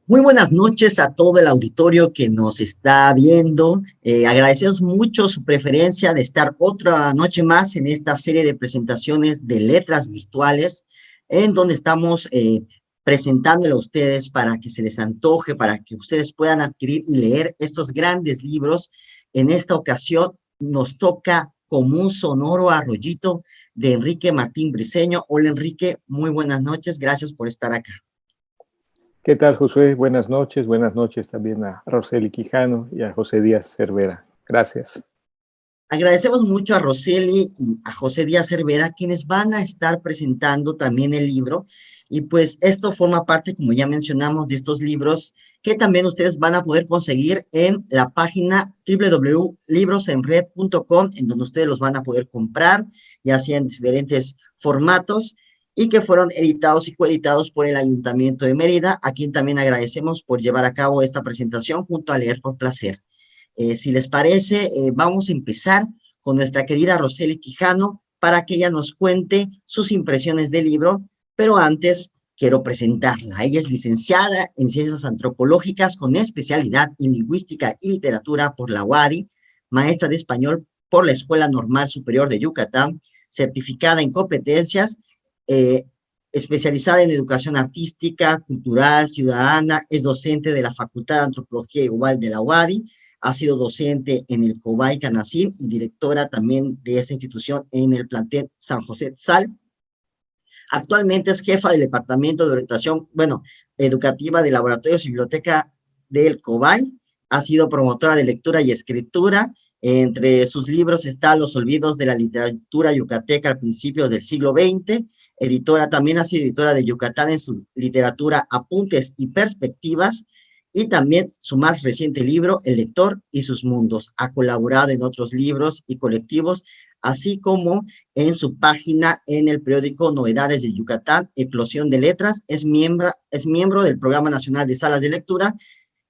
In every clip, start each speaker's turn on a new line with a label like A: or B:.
A: Muy buenas noches a todo el auditorio que nos está viendo. Agradecemos mucho su preferencia de estar otra noche más en esta serie de presentaciones de letras virtuales, en donde estamos presentándole a ustedes para que se les antoje, para que ustedes puedan adquirir y leer estos grandes libros. En esta ocasión nos toca Como un sonoro arroyito de Enrique Martín Briceño. Hola Enrique, muy buenas noches, gracias por estar acá.
B: ¿Qué tal, Josué? Buenas noches también a Roseli Quijano y a José Díaz Cervera. Gracias.
A: Agradecemos mucho a Roseli y a José Díaz Cervera, quienes van a estar presentando también el libro. Y pues esto forma parte, como ya mencionamos, de estos libros que también ustedes van a poder conseguir en la página www.librosenred.com, en donde ustedes los van a poder comprar, ya sea en diferentes formatos, y que fueron editados y coeditados por el Ayuntamiento de Mérida, a quien también agradecemos por llevar a cabo esta presentación junto a Leer por Placer. Si les parece, vamos a empezar con nuestra querida Roseli Quijano para que ella nos cuente sus impresiones del libro, pero antes quiero presentarla. Ella es licenciada en Ciencias Antropológicas con especialidad en Lingüística y Literatura por la UADY, maestra de Español por la Escuela Normal Superior de Yucatán, certificada en competencias, eh, especializada en Educación Artística, Cultural, Ciudadana, es docente de la Facultad de Antropología igual de la UADY, ha sido docente en el Cobay Canacín y directora también de esta institución en el plantel San José Tzal. Actualmente es jefa del Departamento de Orientación, educativa de Laboratorios y Biblioteca del Cobay. Ha sido promotora de lectura y escritura. Entre sus libros está Los olvidos de la literatura yucateca al principio del siglo XX. Editora, también ha sido editora de Yucatán en su literatura Apuntes y Perspectivas. Y también su más reciente libro, El lector y sus mundos. Ha colaborado en otros libros y colectivos, así como en su página en el periódico Novedades de Yucatán, Eclosión de Letras. Es miembro del Programa Nacional de Salas de Lectura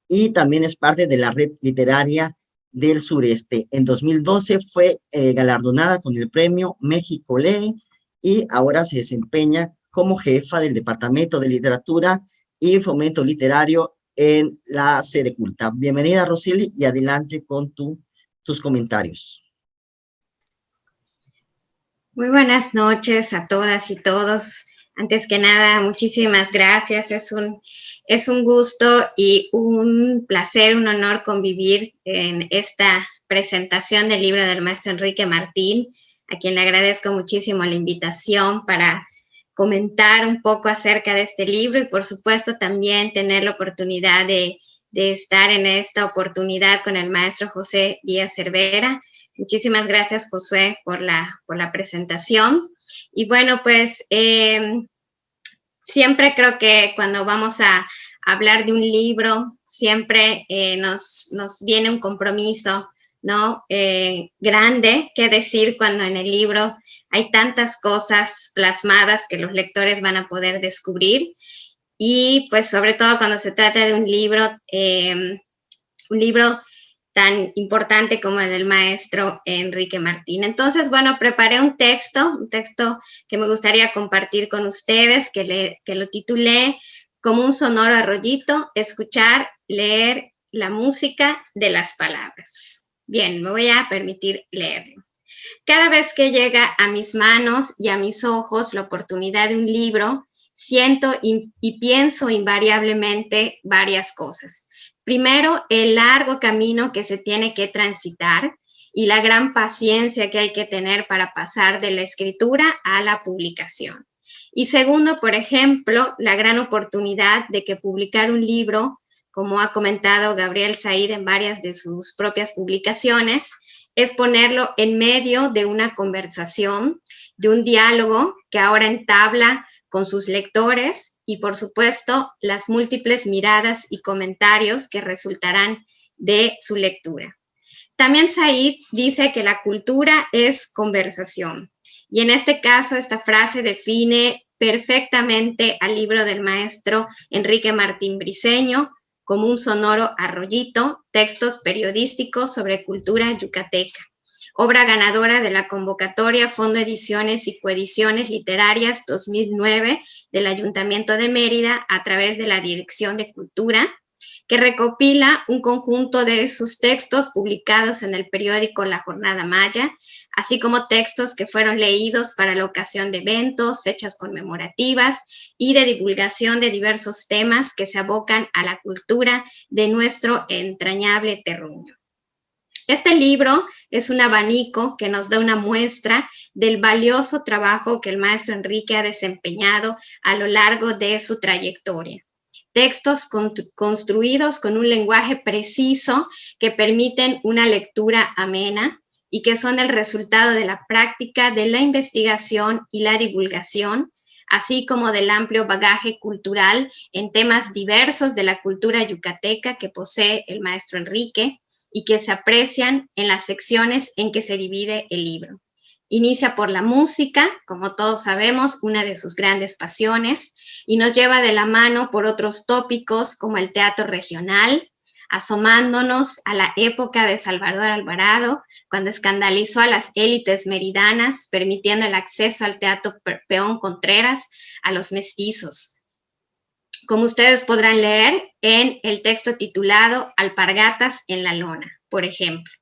A: y también es parte de la Red Literaria del Sureste. En 2012 fue galardonada con el premio México Lee y ahora se desempeña como jefa del Departamento de Literatura y Fomento Literario en la sede culta. Bienvenida, Roseli, y adelante con tus comentarios.
C: Muy buenas noches a todas y todos. Antes que nada, muchísimas gracias. Es un gusto y un placer, un honor convivir en esta presentación del libro del maestro Enrique Martín, a quien le agradezco muchísimo la invitación para comentar un poco acerca de este libro y, por supuesto, también tener la oportunidad de estar en esta oportunidad con el maestro José Díaz Cervera. Muchísimas gracias, Josué, por la presentación. Y bueno, pues siempre creo que cuando vamos a hablar de un libro, siempre nos viene un compromiso, ¿no? Grande que decir cuando en el libro hay tantas cosas plasmadas que los lectores van a poder descubrir. Y pues sobre todo cuando se trata de un libro tan importante como el del maestro Enrique Martín. Entonces, bueno, preparé un texto que me gustaría compartir con ustedes, que lo titulé Como un sonoro arroyito, escuchar, leer la música de las palabras. Bien, me voy a permitir leerlo. Cada vez que llega a mis manos y a mis ojos la oportunidad de un libro, siento y pienso invariablemente varias cosas. Primero, el largo camino que se tiene que transitar y la gran paciencia que hay que tener para pasar de la escritura a la publicación. Y segundo, por ejemplo, la gran oportunidad de que publicar un libro, como ha comentado Gabriel Said en varias de sus propias publicaciones, es ponerlo en medio de una conversación, de un diálogo que ahora entabla con sus lectores y, por supuesto, las múltiples miradas y comentarios que resultarán de su lectura. También Said dice que la cultura es conversación, y en este caso esta frase define perfectamente al libro del maestro Enrique Martín Briceño como un sonoro arroyito, textos periodísticos sobre cultura yucateca. obra ganadora de la convocatoria Fondo Ediciones y Coediciones Literarias 2009 del Ayuntamiento de Mérida a través de la Dirección de Cultura, que recopila un conjunto de sus textos publicados en el periódico La Jornada Maya, así como textos que fueron leídos para la ocasión de eventos, fechas conmemorativas y de divulgación de diversos temas que se abocan a la cultura de nuestro entrañable terruño. Este libro es un abanico que nos da una muestra del valioso trabajo que el maestro Enrique ha desempeñado a lo largo de su trayectoria. Textos construidos con un lenguaje preciso que permiten una lectura amena y que son el resultado de la práctica de la investigación y la divulgación, así como del amplio bagaje cultural en temas diversos de la cultura yucateca que posee el maestro Enrique y que se aprecian en las secciones en que se divide el libro. Inicia por la música, como todos sabemos, una de sus grandes pasiones, y nos lleva de la mano por otros tópicos como el teatro regional, asomándonos a la época de Salvador Alvarado, cuando escandalizó a las élites meridanas, permitiendo el acceso al Teatro Peón Contreras a los mestizos. Como ustedes podrán leer en el texto titulado Alpargatas en la Lona, por ejemplo.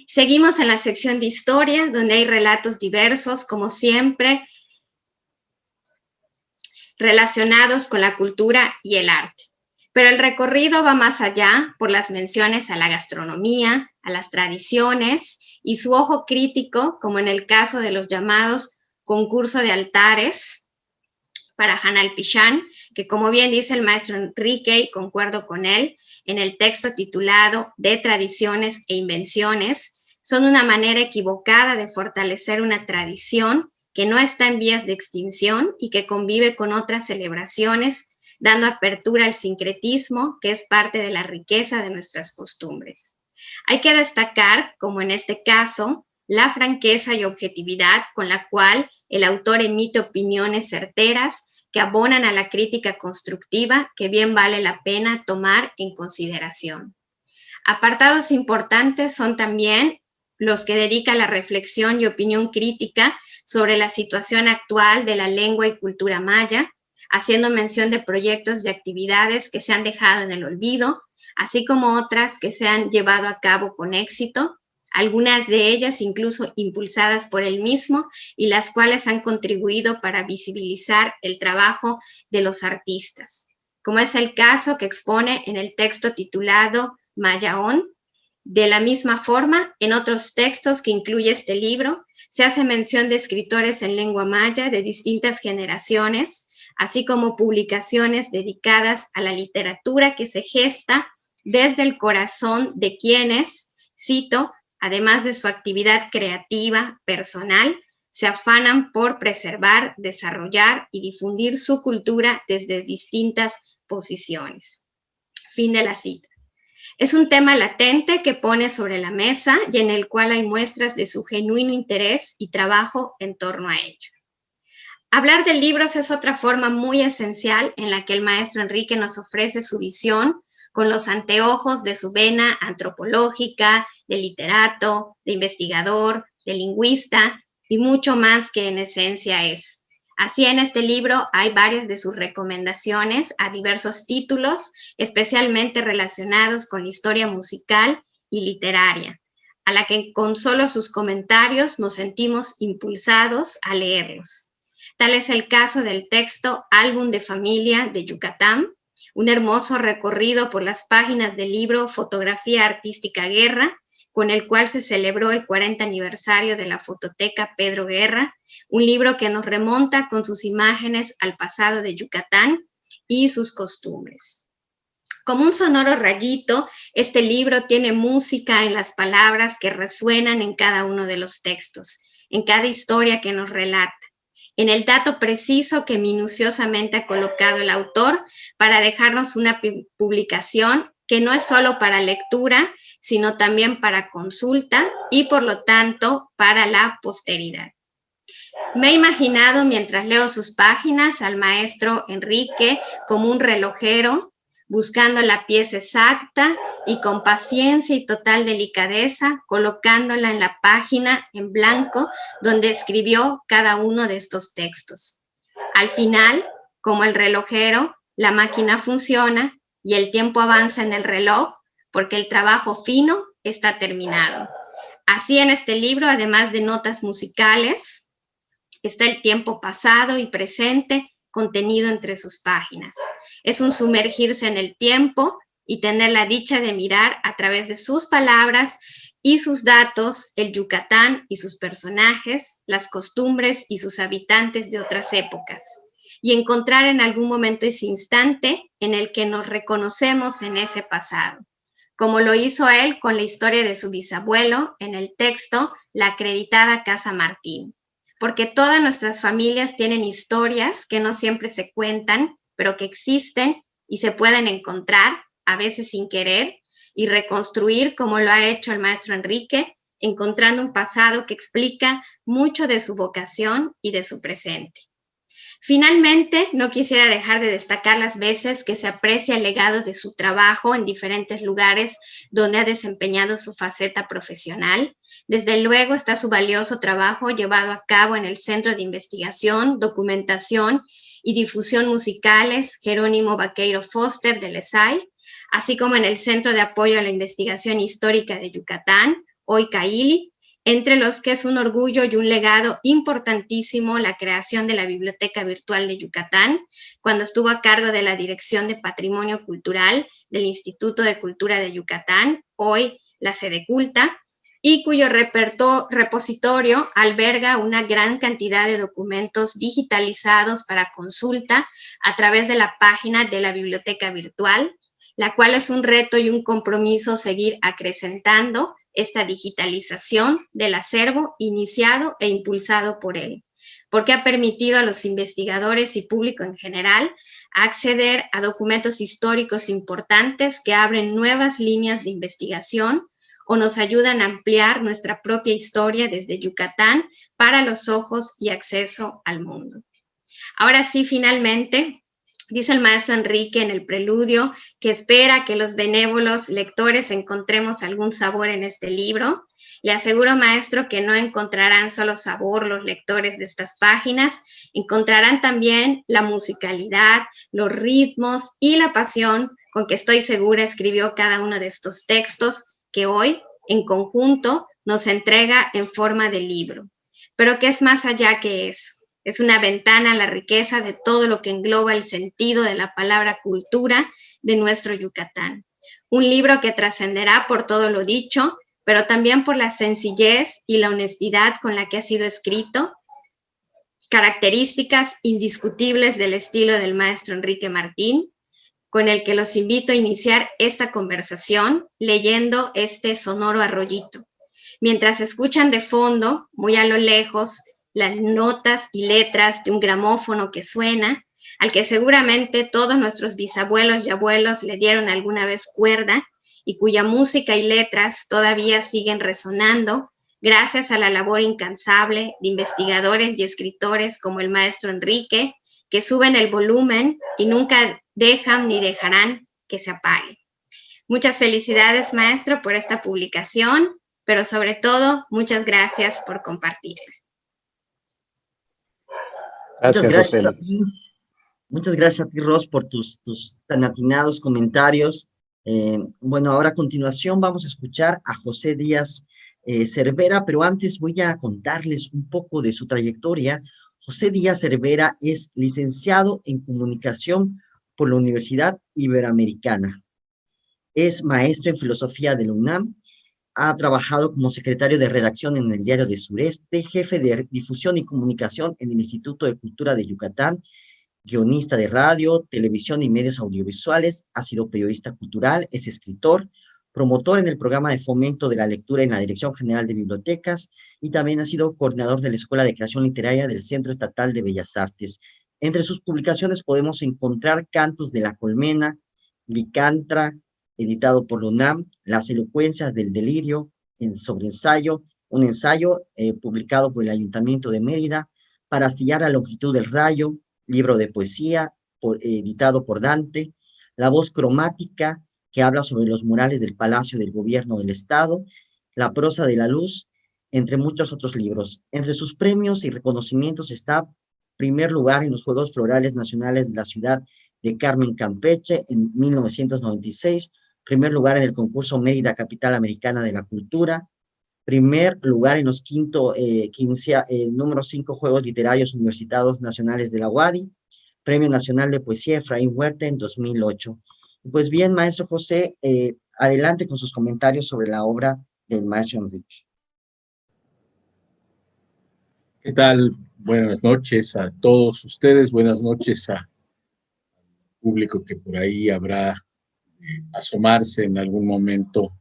C: Seguimos en la sección de historia, donde hay relatos diversos, como siempre, relacionados con la cultura y el arte. Pero el recorrido va más allá por las menciones a la gastronomía, a las tradiciones y su ojo crítico, como en el caso de los llamados concurso de altares para Hanalpichán, que como bien dice el maestro Enrique, y concuerdo con él, en el texto titulado De tradiciones e invenciones, son una manera equivocada de fortalecer una tradición que no está en vías de extinción y que convive con otras celebraciones, dando apertura al sincretismo, que es parte de la riqueza de nuestras costumbres. Hay que destacar, como en este caso, la franqueza y objetividad con la cual el autor emite opiniones certeras que abonan a la crítica constructiva que bien vale la pena tomar en consideración. Apartados importantes son también los que dedica la reflexión y opinión crítica sobre la situación actual de la lengua y cultura maya, haciendo mención de proyectos y actividades que se han dejado en el olvido, así como otras que se han llevado a cabo con éxito, algunas de ellas incluso impulsadas por él mismo y las cuales han contribuido para visibilizar el trabajo de los artistas, como es el caso que expone en el texto titulado Mayaón. De la misma forma, en otros textos que incluye este libro, se hace mención de escritores en lengua maya de distintas generaciones, así como publicaciones dedicadas a la literatura que se gesta desde el corazón de quienes, cito, además de su actividad creativa, personal, se afanan por preservar, desarrollar y difundir su cultura desde distintas posiciones. Fin de la cita. Es un tema latente que pone sobre la mesa y en el cual hay muestras de su genuino interés y trabajo en torno a ello. Hablar de libros es otra forma muy esencial en la que el maestro Enrique nos ofrece su visión con los anteojos de su vena antropológica, de literato, de investigador, de lingüista y mucho más que en esencia es. Así en este libro hay varias de sus recomendaciones a diversos títulos, especialmente relacionados con la historia musical y literaria, a la que con solo sus comentarios nos sentimos impulsados a leerlos. Tal es el caso del texto Álbum de Familia de Yucatán, un hermoso recorrido por las páginas del libro Fotografía Artística Guerra, con el cual se celebró el 40 aniversario de la Fototeca Pedro Guerra, un libro que nos remonta con sus imágenes al pasado de Yucatán y sus costumbres. Como un sonoro rayito, este libro tiene música en las palabras que resuenan en cada uno de los textos, en cada historia que nos relata, en el dato preciso que minuciosamente ha colocado el autor para dejarnos una publicación que no es solo para lectura, sino también para consulta y por lo tanto para la posteridad. Me he imaginado mientras leo sus páginas al maestro Enrique como un relojero, buscando la pieza exacta y con paciencia y total delicadeza, colocándola en la página en blanco donde escribió cada uno de estos textos. Al final, como el relojero, la máquina funciona y el tiempo avanza en el reloj porque el trabajo fino está terminado. Así en este libro, además de notas musicales, está el tiempo pasado y presente contenido entre sus páginas. Es un sumergirse en el tiempo y tener la dicha de mirar a través de sus palabras y sus datos el Yucatán y sus personajes, las costumbres y sus habitantes de otras épocas, y encontrar en algún momento ese instante en el que nos reconocemos en ese pasado, como lo hizo él con la historia de su bisabuelo en el texto La acreditada Casa Martín, porque todas nuestras familias tienen historias que no siempre se cuentan, pero que existen y se pueden encontrar, a veces sin querer, y reconstruir como lo ha hecho el maestro Enrique, encontrando un pasado que explica mucho de su vocación y de su presente. Finalmente, no quisiera dejar de destacar las veces que se aprecia el legado de su trabajo en diferentes lugares donde ha desempeñado su faceta profesional. Desde luego está su valioso trabajo llevado a cabo en el Centro de Investigación, Documentación y Difusión Musicales Jerónimo Vaqueiro Foster del ESAI, así como en el Centro de Apoyo a la Investigación Histórica de Yucatán, hoy CAILI, entre los que es un orgullo y un legado importantísimo la creación de la Biblioteca Virtual de Yucatán, cuando estuvo a cargo de la Dirección de Patrimonio Cultural del Instituto de Cultura de Yucatán, hoy la Sedeculta, y cuyo repositorio alberga una gran cantidad de documentos digitalizados para consulta a través de la página de la Biblioteca Virtual, la cual es un reto y un compromiso seguir acrecentando esta digitalización del acervo iniciado e impulsado por él, porque ha permitido a los investigadores y público en general acceder a documentos históricos importantes que abren nuevas líneas de investigación o nos ayudan a ampliar nuestra propia historia desde Yucatán para los ojos y acceso al mundo. Ahora sí, finalmente, dice el maestro Enrique en el preludio que espera que los benévolos lectores encontremos algún sabor en este libro. Le aseguro, maestro, que no encontrarán solo sabor los lectores de estas páginas, encontrarán también la musicalidad, los ritmos y la pasión con que estoy segura escribió cada uno de estos textos que hoy, en conjunto, nos entrega en forma de libro. Pero que es más allá que eso. Es una ventana a la riqueza de todo lo que engloba el sentido de la palabra cultura de nuestro Yucatán. Un libro que trascenderá por todo lo dicho, pero también por la sencillez y la honestidad con la que ha sido escrito, características indiscutibles del estilo del maestro Enrique Martín, con el que los invito a iniciar esta conversación leyendo este sonoro arroyito. Mientras escuchan de fondo, muy a lo lejos, las notas y letras de un gramófono que suena, al que seguramente todos nuestros bisabuelos y abuelos le dieron alguna vez cuerda y cuya música y letras todavía siguen resonando gracias a la labor incansable de investigadores y escritores como el maestro Enrique, que suben el volumen y nunca dejan ni dejarán que se apague. Muchas felicidades, maestro, por esta publicación, pero sobre todo, muchas gracias por compartirla.
A: Muchas gracias a ti. Muchas gracias a ti, Ros, por tus tan atinados comentarios. Bueno, ahora a continuación vamos a escuchar a José Díaz Cervera, pero antes voy a contarles un poco de su trayectoria. José Díaz Cervera es licenciado en Comunicación por la Universidad Iberoamericana. Es maestro en Filosofía de la UNAM. Ha trabajado como secretario de redacción en el Diario de Sureste, jefe de difusión y comunicación en el Instituto de Cultura de Yucatán, guionista de radio, televisión y medios audiovisuales, ha sido periodista cultural, es escritor, promotor en el programa de fomento de la lectura en la Dirección General de Bibliotecas y también ha sido coordinador de la Escuela de Creación Literaria del Centro Estatal de Bellas Artes. Entre sus publicaciones podemos encontrar Cantos de la Colmena, Licantra, editado por la UNAM, Las Elocuencias del Delirio, sobre ensayo, un ensayo publicado por el Ayuntamiento de Mérida, Para astillar a longitud del rayo, libro de poesía, editado por Dante, La voz cromática, que habla sobre los murales del Palacio del Gobierno del Estado, La prosa de la luz, entre muchos otros libros. Entre sus premios y reconocimientos está primer lugar en los Juegos Florales Nacionales de la ciudad de Carmen, Campeche, en 1996, primer lugar en el concurso Mérida Capital Americana de la Cultura, primer lugar en los número 5 Juegos Literarios Universitarios Nacionales de la UADY, Premio Nacional de Poesía Efraín Huerta en 2008. Pues bien, maestro José, adelante con sus comentarios sobre la obra del maestro Enrique.
D: ¿Qué tal? Buenas noches a todos ustedes, buenas noches al público que por ahí habrá asomarse en algún momento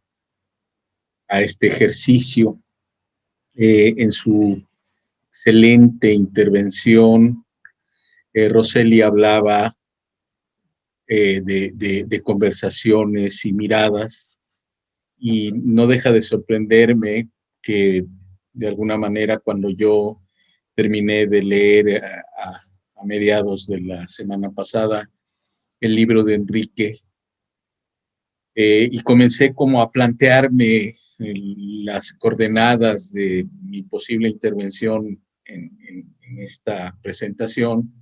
D: a este ejercicio. En su excelente intervención, Roseli hablaba de conversaciones y miradas, y no deja de sorprenderme que de alguna manera cuando yo terminé de leer a mediados de la semana pasada el libro de Enrique, y comencé como a plantearme las coordenadas de mi posible intervención en esta presentación.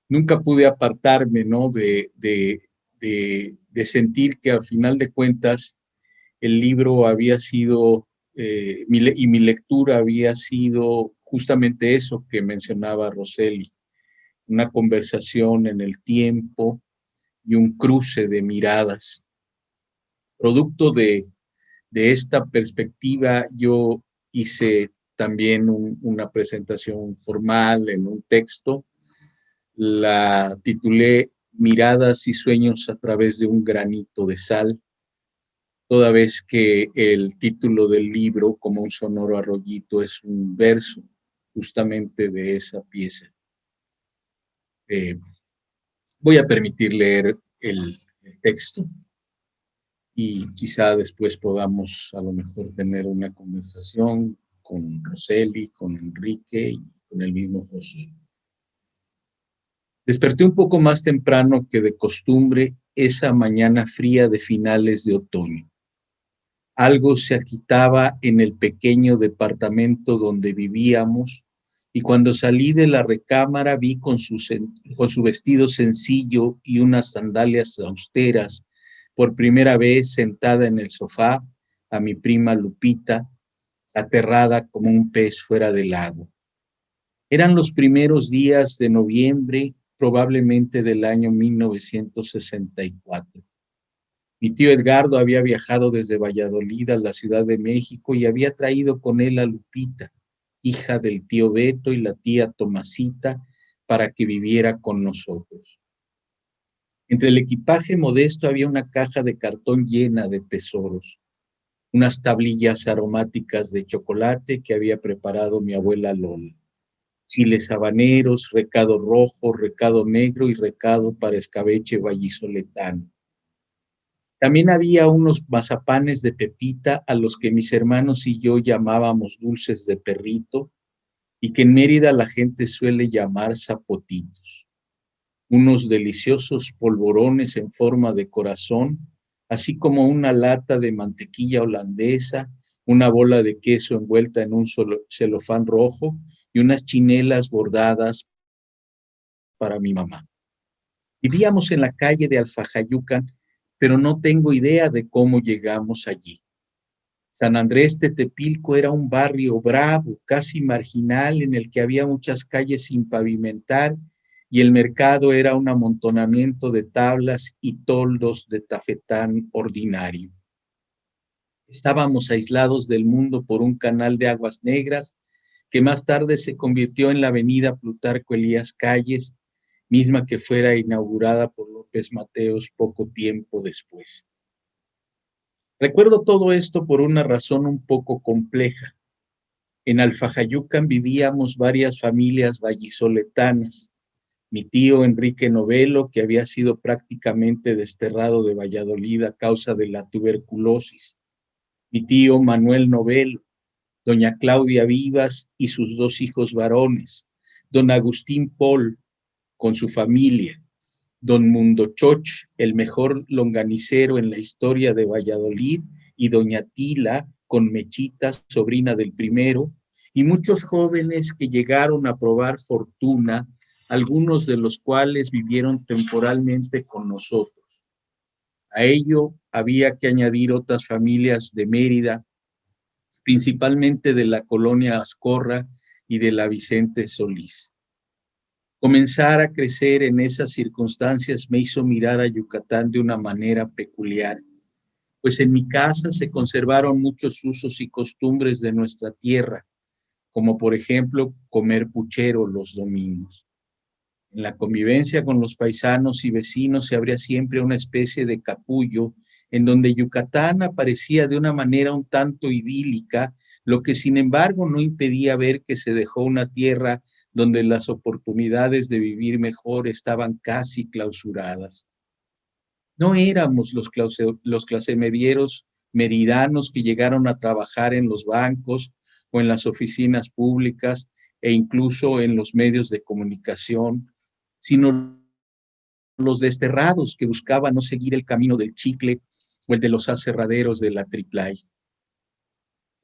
D: Nunca pude apartarme, ¿no?, de sentir que al final de cuentas el libro había sido, mi lectura había sido justamente eso que mencionaba Roseli, una conversación en el tiempo y un cruce de miradas. Producto de esta perspectiva, yo hice también una presentación formal en un texto. La titulé Miradas y sueños a través de un granito de sal, toda vez que el título del libro, Como un sonoro arroyito, es un verso justamente de esa pieza. Voy a permitir leer el texto y quizá después podamos a lo mejor tener una conversación con Roseli, con Enrique y con el mismo José. Desperté un poco más temprano que de costumbre esa mañana fría de finales de otoño. Algo se agitaba en el pequeño departamento donde vivíamos, y cuando salí de la recámara vi con su vestido sencillo y unas sandalias austeras, por primera vez sentada en el sofá, a mi prima Lupita, aterrada como un pez fuera del agua. Eran los primeros días de noviembre, probablemente del año 1964. Mi tío Edgardo había viajado desde Valladolid a la Ciudad de México y había traído con él a Lupita, hija del tío Beto y la tía Tomasita, para que viviera con nosotros. Entre el equipaje modesto había una caja de cartón llena de tesoros, unas tablillas aromáticas de chocolate que había preparado mi abuela Lola, chiles habaneros, recado rojo, recado negro y recado para escabeche vallisoletano. También había unos mazapanes de pepita a los que mis hermanos y yo llamábamos dulces de perrito y que en Mérida la gente suele llamar zapotitos. Unos deliciosos polvorones en forma de corazón, así como una lata de mantequilla holandesa, una bola de queso envuelta en un celofán rojo y unas chinelas bordadas para mi mamá. Vivíamos en la calle de Alfajayucan, pero no tengo idea de cómo llegamos allí. San Andrés Tetepilco era un barrio bravo, casi marginal, en el que había muchas calles sin pavimentar y el mercado era un amontonamiento de tablas y toldos de tafetán ordinario. Estábamos aislados del mundo por un canal de aguas negras que más tarde se convirtió en la avenida Plutarco Elías Calles, misma que fuera inaugurada por López Mateos poco tiempo después. Recuerdo todo esto por una razón un poco compleja. En Alfajayucan vivíamos varias familias vallisoletanas. Mi tío Enrique Novelo, que había sido prácticamente desterrado de Valladolid a causa de la tuberculosis. Mi tío Manuel Novelo, doña Claudia Vivas y sus dos hijos varones, don Agustín Pol, con su familia, don Mundochoch, el mejor longanicero en la historia de Valladolid, y doña Tila, con Mechita, sobrina del primero, y muchos jóvenes que llegaron a probar fortuna, algunos de los cuales vivieron temporalmente con nosotros. A ello había que añadir otras familias de Mérida, principalmente de la colonia Azcorra y de la Vicente Solís. Comenzar a crecer en esas circunstancias me hizo mirar a Yucatán de una manera peculiar, pues en mi casa se conservaron muchos usos y costumbres de nuestra tierra, como por ejemplo comer puchero los domingos. En la convivencia con los paisanos y vecinos se abría siempre una especie de capullo en donde Yucatán aparecía de una manera un tanto idílica, lo que sin embargo no impedía ver que se dejó una tierra donde las oportunidades de vivir mejor estaban casi clausuradas. No éramos los clasemedieros meridanos que llegaron a trabajar en los bancos o en las oficinas públicas e incluso en los medios de comunicación, sino los desterrados que buscaban no seguir el camino del chicle o el de los aserraderos de la Triplay.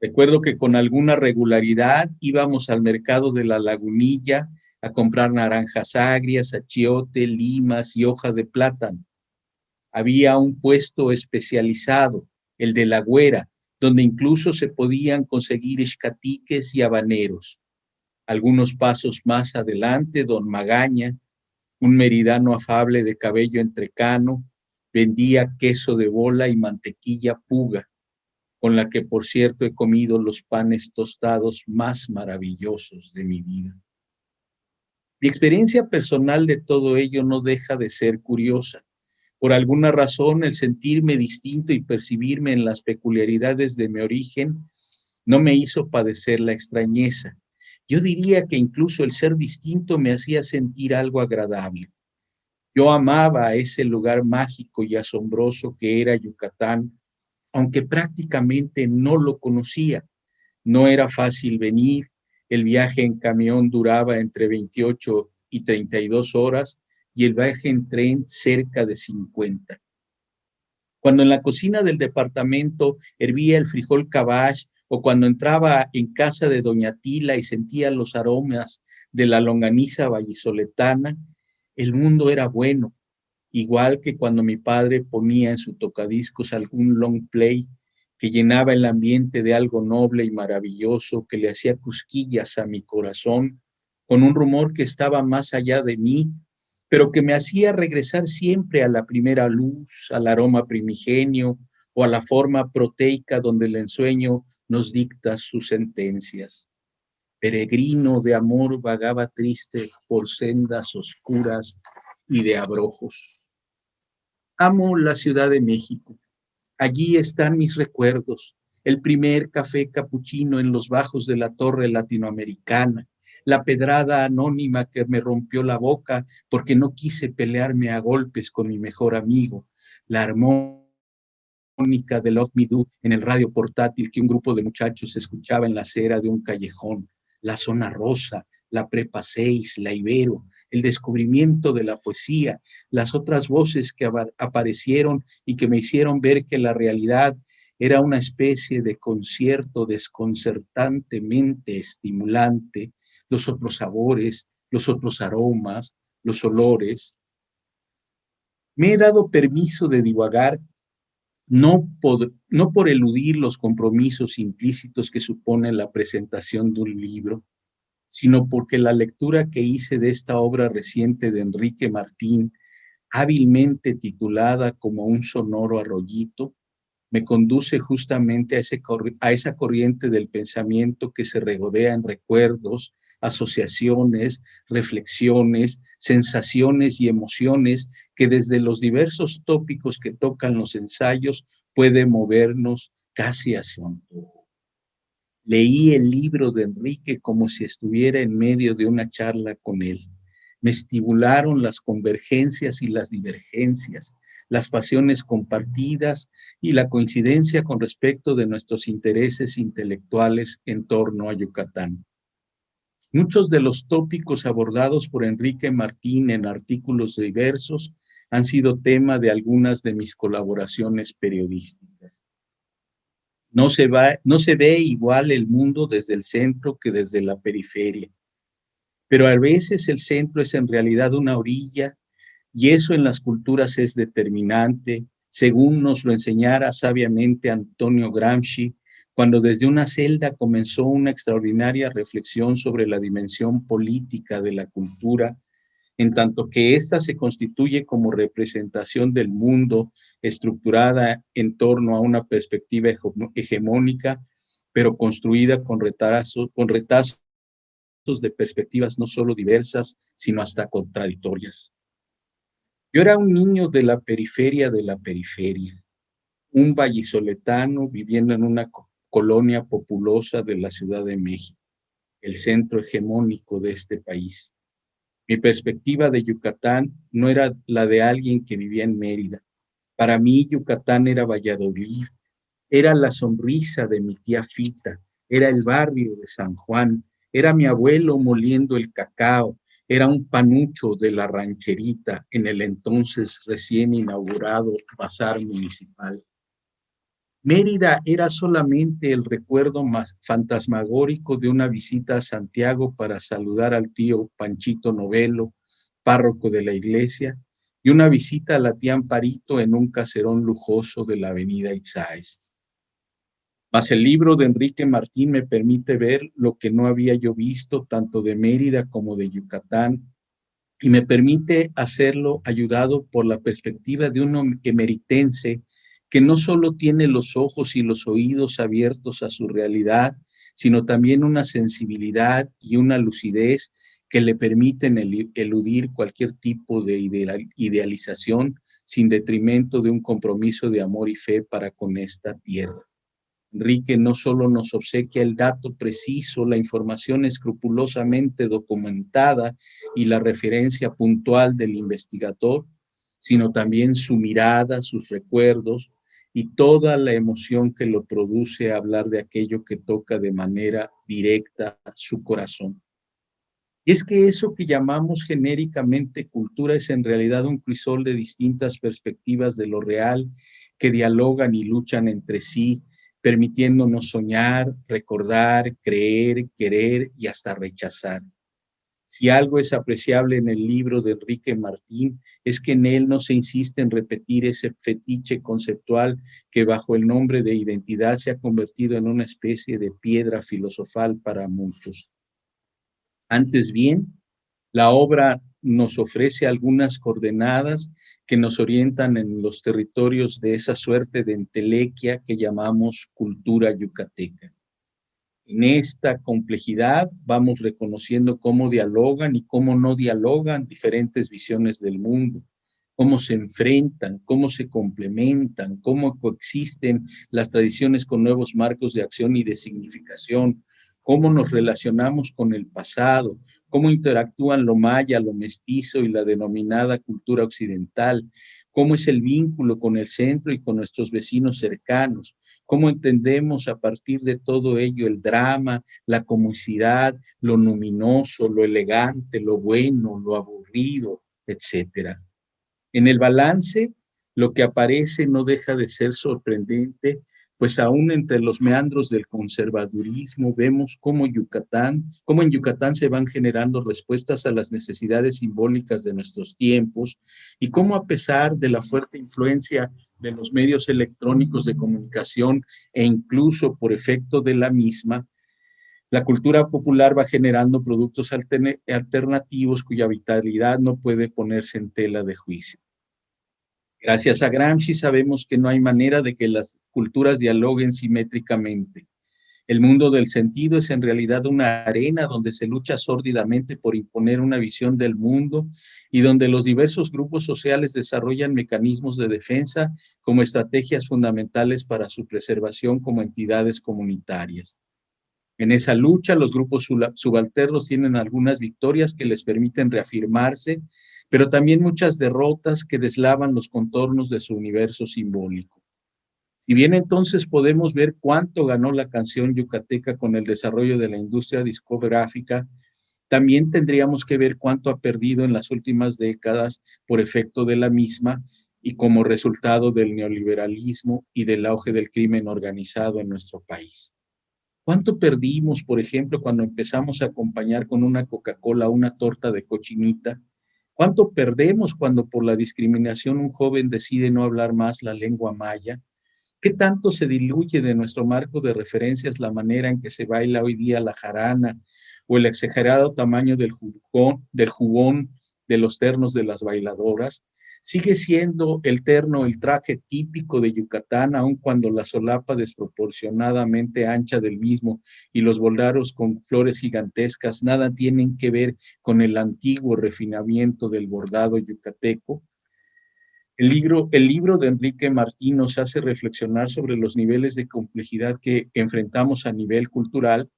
D: Recuerdo que con alguna regularidad íbamos al mercado de la Lagunilla a comprar naranjas agrias, achiote, limas y hoja de plátano. Había un puesto especializado, el de la Güera, donde incluso se podían conseguir escatiques y habaneros. Algunos pasos más adelante, don Magaña, un meridano afable de cabello entrecano, vendía queso de bola y mantequilla puga, con la que por cierto he comido los panes tostados más maravillosos de mi vida. Mi experiencia personal de todo ello no deja de ser curiosa. Por alguna razón, el sentirme distinto y percibirme en las peculiaridades de mi origen no me hizo padecer la extrañeza. Yo diría que incluso el ser distinto me hacía sentir algo agradable. Yo amaba ese lugar mágico y asombroso que era Yucatán, aunque prácticamente no lo conocía. No era fácil venir, el viaje en camión duraba entre 28 y 32 horas y el viaje en tren cerca de 50. Cuando en la cocina del departamento hervía el frijol cabach o cuando entraba en casa de doña Tila y sentía los aromas de la longaniza vallisoletana, el mundo era bueno, igual que cuando mi padre ponía en su tocadiscos algún long play que llenaba el ambiente de algo noble y maravilloso que le hacía cosquillas a mi corazón, con un rumor que estaba más allá de mí, pero que me hacía regresar siempre a la primera luz, al aroma primigenio o a la forma proteica donde el ensueño nos dicta sus sentencias. Peregrino de amor vagaba triste por sendas oscuras y de abrojos. Amo la Ciudad de México. Allí están mis recuerdos. El primer café capuchino en los bajos de la Torre Latinoamericana, la pedrada anónima que me rompió la boca porque no quise pelearme a golpes con mi mejor amigo, la armónica de Love Me Do en el radio portátil que un grupo de muchachos escuchaba en la acera de un callejón, la Zona Rosa, la Prepa 6, la Ibero, el descubrimiento de la poesía, las otras voces que aparecieron y que me hicieron ver que la realidad era una especie de concierto desconcertantemente estimulante, los otros sabores, los otros aromas, los olores. Me he dado permiso de divagar, no por eludir los compromisos implícitos que supone la presentación de un libro, sino porque la lectura que hice de esta obra reciente de Enrique Martín, hábilmente titulada como un sonoro arroyito, me conduce justamente a esa corriente del pensamiento que se regodea en recuerdos, asociaciones, reflexiones, sensaciones y emociones que desde los diversos tópicos que tocan los ensayos puede movernos casi hacia un antojo. Leí el libro de Enrique como si estuviera en medio de una charla con él. Me estimularon las convergencias y las divergencias, las pasiones compartidas y la coincidencia con respecto de nuestros intereses intelectuales en torno a Yucatán. Muchos de los tópicos abordados por Enrique Martín en artículos diversos han sido tema de algunas de mis colaboraciones periodísticas. No se ve igual el mundo desde el centro que desde la periferia, pero a veces el centro es en realidad una orilla, y eso en las culturas es determinante, según nos lo enseñara sabiamente Antonio Gramsci, cuando desde una celda comenzó una extraordinaria reflexión sobre la dimensión política de la cultura, en tanto que ésta se constituye como representación del mundo estructurada en torno a una perspectiva hegemónica, pero construida con retazos de perspectivas no solo diversas, sino hasta contradictorias. Yo era un niño de la periferia, un vallisoletano viviendo en una colonia populosa de la Ciudad de México, el centro hegemónico de este país. Mi perspectiva de Yucatán no era la de alguien que vivía en Mérida. Para mí, Yucatán era Valladolid, era la sonrisa de mi tía Fita, era el barrio de San Juan, era mi abuelo moliendo el cacao, era un panucho de la rancherita en el entonces recién inaugurado Bazar Municipal. Mérida era solamente el recuerdo más fantasmagórico de una visita a Santiago para saludar al tío Panchito Novelo, párroco de la iglesia, y una visita a la tía Amparito en un caserón lujoso de la avenida Itzáes. Mas el libro de Enrique Martín me permite ver lo que no había yo visto tanto de Mérida como de Yucatán, y me permite hacerlo ayudado por la perspectiva de un emeritense que no solo tiene los ojos y los oídos abiertos a su realidad, sino también una sensibilidad y una lucidez que le permiten eludir cualquier tipo de idealización sin detrimento de un compromiso de amor y fe para con esta tierra. Enrique no solo nos obsequia el dato preciso, la información escrupulosamente documentada y la referencia puntual del investigador, sino también su mirada, sus recuerdos y toda la emoción que lo produce hablar de aquello que toca de manera directa su corazón. Y es que eso que llamamos genéricamente cultura es en realidad un crisol de distintas perspectivas de lo real que dialogan y luchan entre sí, permitiéndonos soñar, recordar, creer, querer y hasta rechazar. Si algo es apreciable en el libro de Enrique Martín, es que en él no se insiste en repetir ese fetiche conceptual que bajo el nombre de identidad se ha convertido en una especie de piedra filosofal para muchos. Antes bien, la obra nos ofrece algunas coordenadas que nos orientan en los territorios de esa suerte de entelequia que llamamos cultura yucateca. En esta complejidad vamos reconociendo cómo dialogan y cómo no dialogan diferentes visiones del mundo, cómo se enfrentan, cómo se complementan, cómo coexisten las tradiciones con nuevos marcos de acción y de significación, cómo nos relacionamos con el pasado, cómo interactúan lo maya, lo mestizo y la denominada cultura occidental, cómo es el vínculo con el centro y con nuestros vecinos cercanos, cómo entendemos a partir de todo ello el drama, la comicidad, lo luminoso, lo elegante, lo bueno, lo aburrido, etc. En el balance, lo que aparece no deja de ser sorprendente, pues aún entre los meandros del conservadurismo vemos cómo en Yucatán se van generando respuestas a las necesidades simbólicas de nuestros tiempos y cómo a pesar de la fuerte influencia de los medios electrónicos de comunicación e incluso por efecto de la misma, la cultura popular va generando productos alternativos cuya vitalidad no puede ponerse en tela de juicio. Gracias a Gramsci sabemos que no hay manera de que las culturas dialoguen simétricamente. El mundo del sentido es en realidad una arena donde se lucha sórdidamente por imponer una visión del mundo y donde los diversos grupos sociales desarrollan mecanismos de defensa como estrategias fundamentales para su preservación como entidades comunitarias. En esa lucha, los grupos subalternos tienen algunas victorias que les permiten reafirmarse, pero también muchas derrotas que deslavan los contornos de su universo simbólico. Si bien entonces podemos ver cuánto ganó la canción yucateca con el desarrollo de la industria discográfica, También tendríamos que ver cuánto ha perdido en las últimas décadas por efecto de la misma y como resultado del neoliberalismo y del auge del crimen organizado en nuestro país. ¿Cuánto perdimos, por ejemplo, cuando empezamos a acompañar con una Coca-Cola una torta de cochinita? ¿Cuánto perdemos cuando por la discriminación un joven decide no hablar más la lengua maya? ¿Qué tanto se diluye de nuestro marco de referencias la manera en que se baila hoy día la jarana o el exagerado tamaño del jubón de los ternos de las bailadoras? Sigue siendo el terno el traje típico de Yucatán, aun cuando la solapa desproporcionadamente ancha del mismo y los bordados con flores gigantescas nada tienen que ver con el antiguo refinamiento del bordado yucateco. El libro de Enrique Martín nos hace reflexionar sobre los niveles de complejidad que enfrentamos a nivel cultural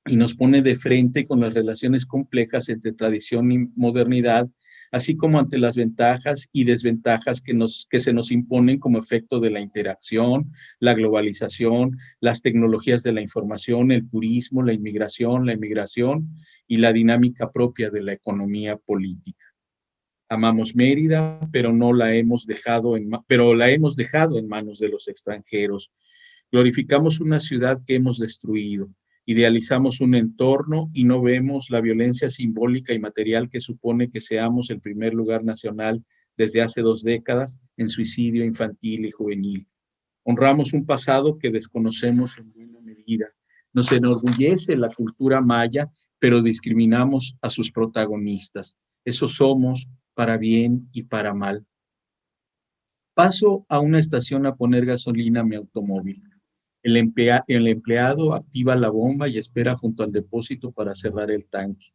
D: y nos pone de frente con las relaciones complejas entre tradición y modernidad, así como ante las ventajas y desventajas que se nos imponen como efecto de la interacción, la globalización, las tecnologías de la información, el turismo, la emigración y la dinámica propia de la economía política. Amamos Mérida, pero la hemos dejado en manos de los extranjeros. Glorificamos una ciudad que hemos destruido. Idealizamos un entorno y no vemos la violencia simbólica y material que supone que seamos el primer lugar nacional desde hace 2 décadas en suicidio infantil y juvenil. Honramos un pasado que desconocemos en buena medida. Nos enorgullece la cultura maya, pero discriminamos a sus protagonistas. Eso somos, para bien y para mal. Paso a una estación a poner gasolina a mi automóvil. El empleado activa la bomba y espera junto al depósito para cerrar el tanque,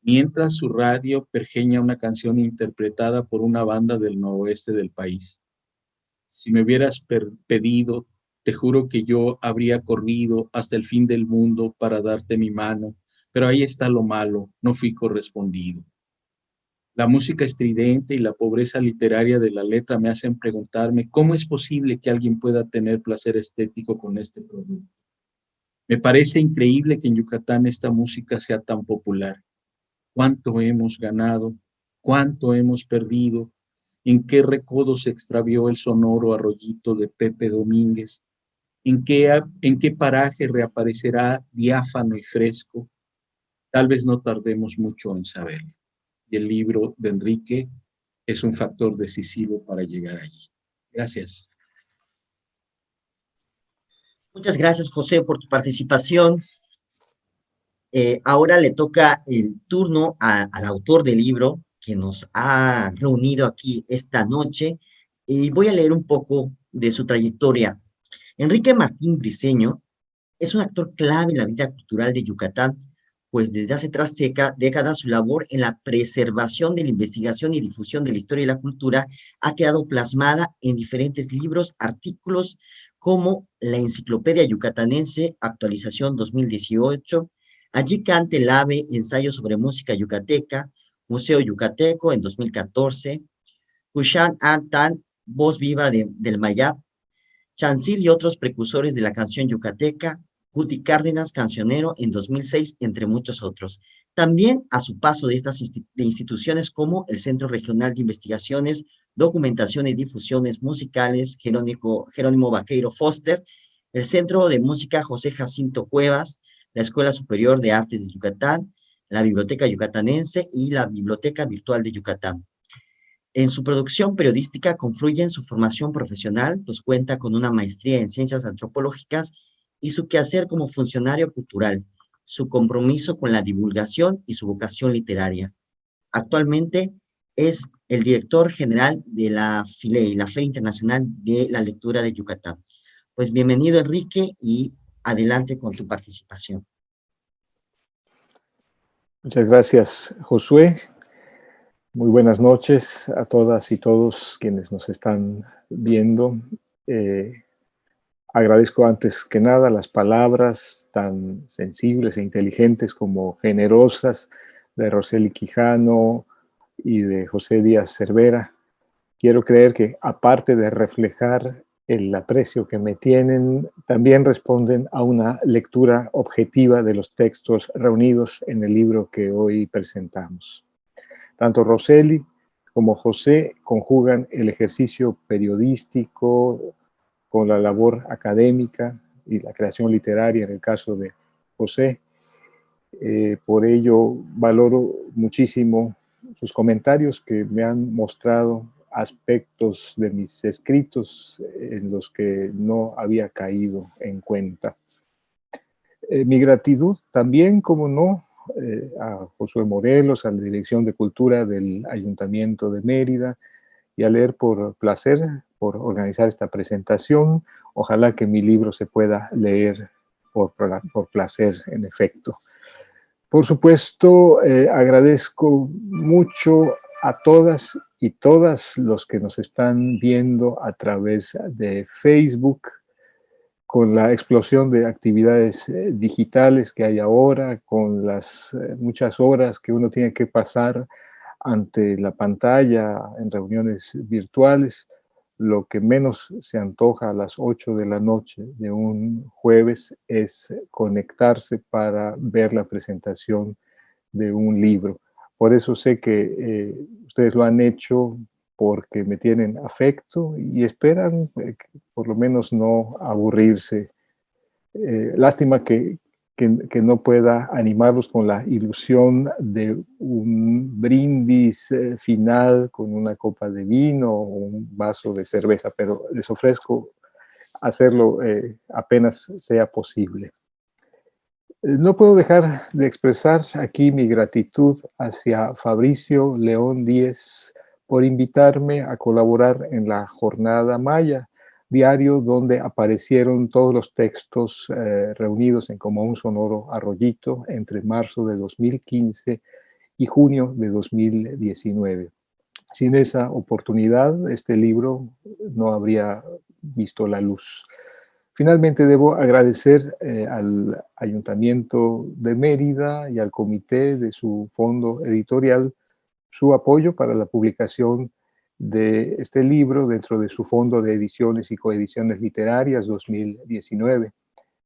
D: mientras su radio pergeña una canción interpretada por una banda del noroeste del país. Si me hubieras pedido, te juro que yo habría corrido hasta el fin del mundo para darte mi mano, pero ahí está lo malo, no fui correspondido. La música estridente y la pobreza literaria de la letra me hacen preguntarme cómo es posible que alguien pueda tener placer estético con este producto. Me parece increíble que en Yucatán esta música sea tan popular. ¿Cuánto hemos ganado? ¿Cuánto hemos perdido? ¿En qué recodo se extravió el sonoro arroyito de Pepe Domínguez? ¿En qué paraje reaparecerá diáfano y fresco? Tal vez no tardemos mucho en saberlo. Y el libro de Enrique es un factor decisivo para llegar allí. Gracias.
A: Muchas gracias, José, por tu participación. Ahora le toca el turno al autor del libro que nos ha reunido aquí esta noche y voy a leer un poco de su trayectoria. Enrique Martín Briceño es un actor clave en la vida cultural de Yucatán, pues desde hace 3 décadas su labor en la preservación de la investigación y difusión de la historia y la cultura ha quedado plasmada en diferentes libros, artículos como la Enciclopedia Yucatanense, actualización 2018, Allí cante el ave, ensayo sobre música yucateca, Museo Yucateco en 2014, Cushan Antan, voz viva del Mayab, Chancil y otros precursores de la canción yucateca, Cuti Cárdenas, cancionero en 2006, entre muchos otros. También a su paso de estas instituciones como el Centro Regional de Investigaciones, Documentación y Difusiones Musicales, Jerónimo Vaqueiro Foster, el Centro de Música José Jacinto Cuevas, la Escuela Superior de Artes de Yucatán, la Biblioteca Yucatanense y la Biblioteca Virtual de Yucatán. En su producción periodística confluye en su formación profesional, pues cuenta con una maestría en ciencias antropológicas y su quehacer como funcionario cultural, su compromiso con la divulgación y su vocación literaria. Actualmente es el director general de la FILEI, la Feria Internacional de la Lectura de Yucatán. Pues bienvenido, Enrique, y adelante con tu participación.
B: Muchas gracias, Josué. Muy buenas noches a todas y todos quienes nos están viendo. Agradezco antes que nada las palabras tan sensibles e inteligentes como generosas de Roseli Quijano y de José Díaz Cervera. Quiero creer que, aparte de reflejar el aprecio que me tienen, también responden a una lectura objetiva de los textos reunidos en el libro que hoy presentamos. Tanto Roseli como José conjugan el ejercicio periodístico con la labor académica y la creación literaria en el caso de José. Por ello valoro muchísimo sus comentarios que me han mostrado aspectos de mis escritos en los que no había caído en cuenta. Mi gratitud también, como no, a Josué Morelos, a la Dirección de Cultura del Ayuntamiento de Mérida, y a Leer por Placer por organizar esta presentación. Ojalá que mi libro se pueda leer por placer, en efecto. Por supuesto, agradezco mucho a todas y todas los que nos están viendo a través de Facebook, con la explosión de actividades digitales que hay ahora, con las muchas horas que uno tiene que pasar ante la pantalla en reuniones virtuales. Lo que menos se antoja a las 8 de la noche de un jueves es conectarse para ver la presentación de un libro. Por eso sé que ustedes lo han hecho porque me tienen afecto y esperan por lo menos no aburrirse. Lástima que no pueda animarlos con la ilusión de un brindis final con una copa de vino o un vaso de cerveza, pero les ofrezco hacerlo apenas sea posible. No puedo dejar de expresar aquí mi gratitud hacia Fabricio León Díez por invitarme a colaborar en la Jornada Maya, diario donde aparecieron todos los textos reunidos en Como un Sonoro Arroyito entre marzo de 2015 y junio de 2019. Sin esa oportunidad, este libro no habría visto la luz. Finalmente, debo agradecer al Ayuntamiento de Mérida y al comité de su fondo editorial su apoyo para la publicación de este libro dentro de su fondo de ediciones y coediciones literarias 2019.